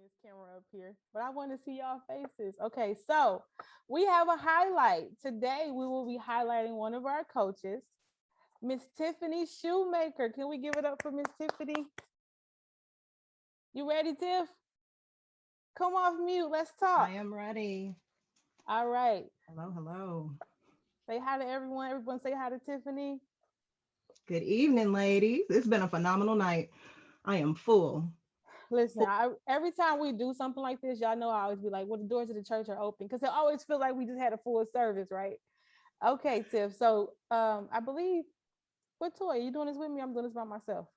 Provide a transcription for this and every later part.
this camera up here, but I want to see y'all faces. Okay, so we have a highlight. Today we will be highlighting one of our coaches, Miss Tiffany Shoemaker. Can we give it up for Miss Tiffany? You ready, Tiff? Come off mute. Let's I talk. am ready. All right. Hello, hello. Say hi to everyone. Everyone say hi to Tiffany. Good evening, ladies. It's been a phenomenal night. I am full. Listen, Full. every time we do something like this, y'all know I always be like, well, the doors of the church are open because it always feel like we just had a full service, right? Okay, Tiff. So I believe what toy? You doing this with me? I'm doing this by myself.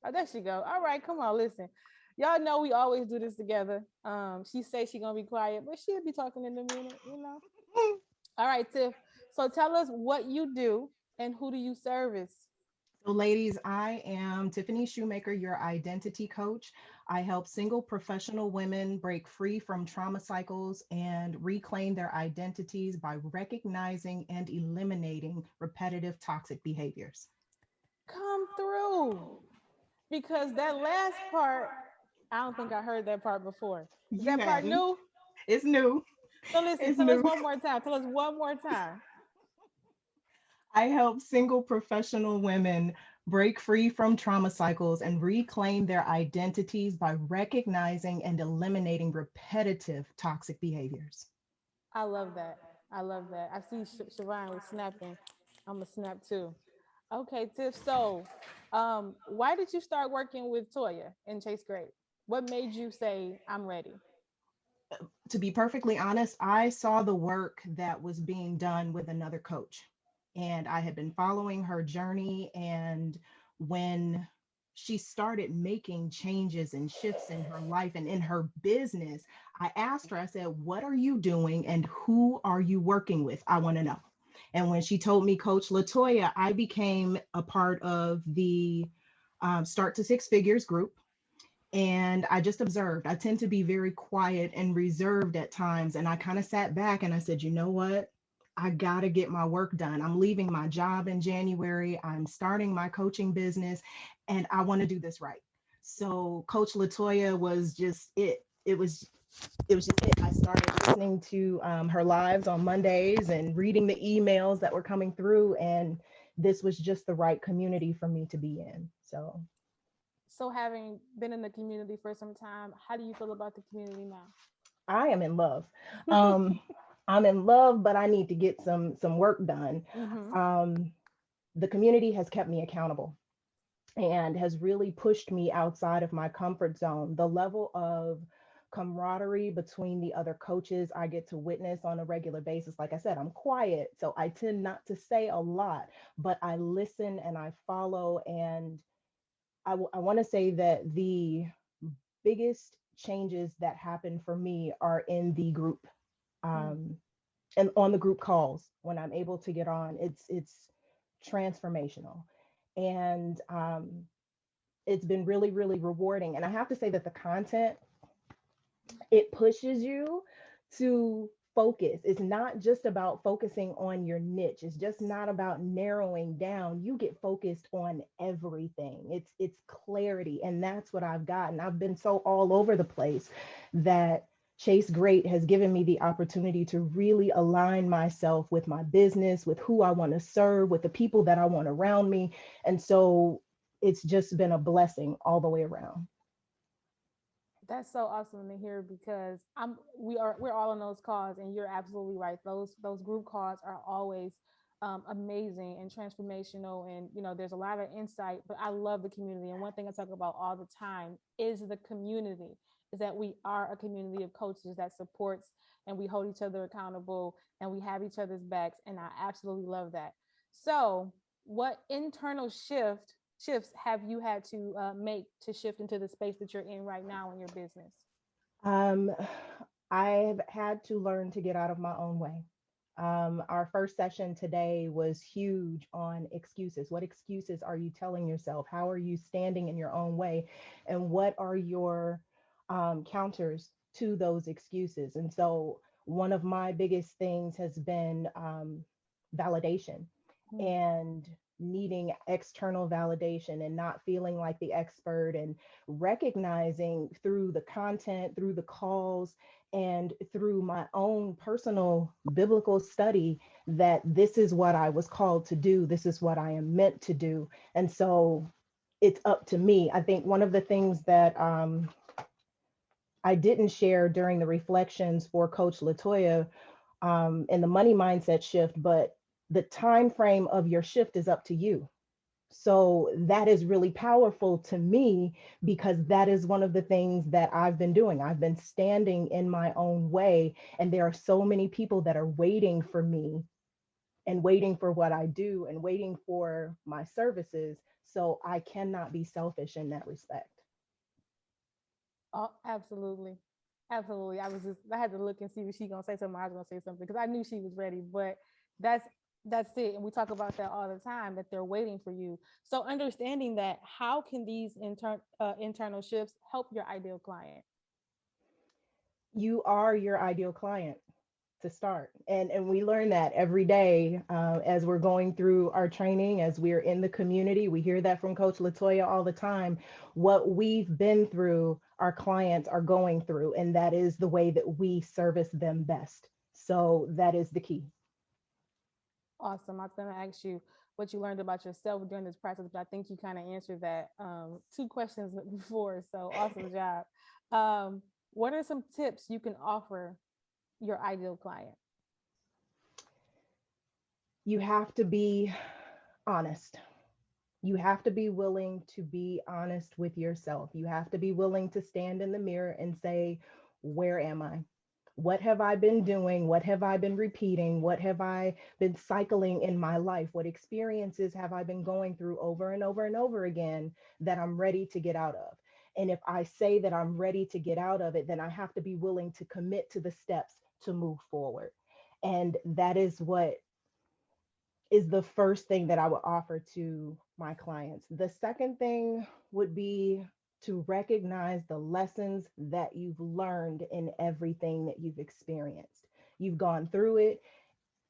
Oh, there she go. All right, come on, listen. Y'all know we always do this together. She says she gonna be quiet, but she'll be talking in a minute. All right, Tiff. So tell us what you do and who do you service? So, ladies, I am Tiffany Shoemaker, your identity coach. I help single professional women break free from trauma cycles and reclaim their identities by recognizing and eliminating repetitive toxic behaviors. Come through. Because that last part, I don't think I heard that part before. Is You that part hadn't. new? It's new. So listen, It's tell us new. one more time. Tell us one more time. I help single professional women break free from trauma cycles and reclaim their identities by recognizing and eliminating repetitive toxic behaviors. I love that. I love that. I see Siobhan was snapping. I'm gonna snap too. Okay, Tiff. So, why did you start working with Toya in Chase Great? What made you say I'm ready? To be perfectly honest, I saw the work that was being done with another coach, and I had been following her journey. And when she started making changes and shifts in her life and in her business, I asked her, I said, "What are you doing and who are you working with? I want to know." And when she told me Coach Latoya, I became a part of the Start to Six Figures group, and I just observed. I tend to be very quiet and reserved at times. And I kind of sat back and I said, you know what? I got to get my work done. I'm leaving my job in January. I'm starting my coaching business and I want to do this right. So Coach Latoya was just it. It was just it. I started listening to her lives on Mondays and reading the emails that were coming through. And this was just the right community for me to be in. So So, having been in the community for some time, how do you feel about the community now? I am in love. Um, I'm in love, but I need to get some work done. Mm-hmm. Um, the community has kept me accountable and has really pushed me outside of my comfort zone. The level of camaraderie between the other coaches I get to witness on a regular basis. Like I said, I'm quiet, so I tend not to say a lot, but I listen and I follow. And I want to say that the biggest changes that happen for me are in the group, um, and on the group calls when I'm able to get on. It's transformational, and it's been really really rewarding. And I have to say that the content, it pushes you to focus. It's not just about focusing on your niche. It's just not about narrowing down. You get focused on everything. It's clarity, and that's what I've gotten. I've been so all over the place that Chase Great has given me the opportunity to really align myself with my business, with who I want to serve, with the people that I want around me. And so it's just been a blessing all the way around. That's so awesome to hear because we're all on those calls and you're absolutely right. Those group calls are always amazing and transformational, and there's a lot of insight. But I love the community, and one thing I talk about all the time is the community. Is that we are a community of coaches that supports and we hold each other accountable and we have each other's backs, and I absolutely love that. So, what internal shifts have you had to make to shift into the space that you're in right now in your business? Um, I've had to learn to get out of my own way. Our first session today was huge on excuses. What excuses are you telling yourself? How are you standing in your own way? And what are your counters to those excuses? And so, one of my biggest things has been validation. Mm, And needing external validation and not feeling like the expert, and recognizing through the content, through the calls, and through my own personal biblical study that this is what I was called to do. This is what I am meant to do. And so it's up to me. I think one of the things that I didn't share during the reflections for Coach Latoya and the money mindset shift, but the time frame of your shift is up to you. So that is really powerful to me, because that is one of the things that I've been doing. I've been standing in my own way, and there are so many people that are waiting for me and waiting for what I do and waiting for my services. So I cannot be selfish in that respect. Oh, absolutely. Absolutely. I had to look and see if she gonna say something. I was gonna say something because I knew she was ready. But that's that's it. And we talk about that all the time, that they're waiting for you. So understanding that, how can these internal shifts help your ideal client? You are your ideal client to start. And we learn that every day as we're going through our training, as we're in the community. We hear that from Coach Latoya all the time. What we've been through, our clients are going through, and that is the way that we service them best. So that is the key. Awesome. I was gonna ask you what you learned about yourself during this process, but I think you kind of answered that two questions before. So awesome job. Um, what are some tips you can offer your ideal client? You have to be honest. You have to be willing to be honest with yourself. You have to be willing to stand in the mirror and say, where am I? What have I been doing? What have I been repeating? What have I been cycling in my life? What experiences have I been going through over and over and over again that I'm ready to get out of? And if I say that I'm ready to get out of it, then I have to be willing to commit to the steps to move forward. And that is what is the first thing that I would offer to my clients. The second thing would be to recognize the lessons that you've learned in everything that you've experienced. You've gone through it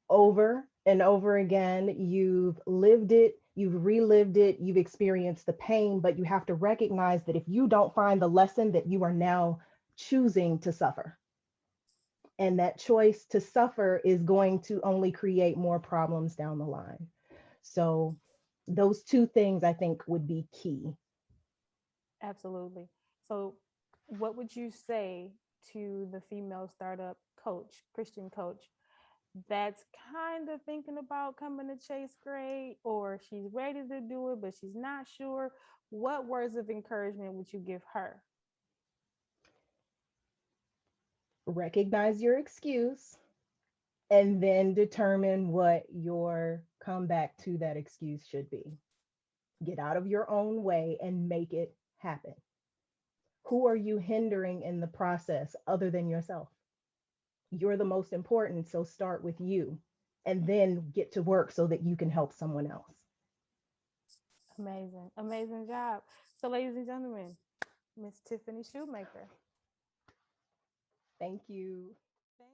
over and over again. You've lived it, you've relived it, you've experienced the pain, but you have to recognize that if you don't find the lesson, that you are now choosing to suffer. And that choice to suffer is going to only create more problems down the line. So, those two things I think would be key. Absolutely. So, what would you say to the female startup coach, Christian coach, that's kind of thinking about coming to Chase grade, or she's ready to do it, but she's not sure? What words of encouragement would you give her? Recognize your excuse and then determine what your comeback to that excuse should be. Get out of your own way and make it happen. Who are you hindering in the process other than yourself? You're the most important, so start with you and then get to work so that you can help someone else. Amazing. Amazing job. So, ladies and gentlemen, Miss Tiffany Shoemaker. Thank you. Thank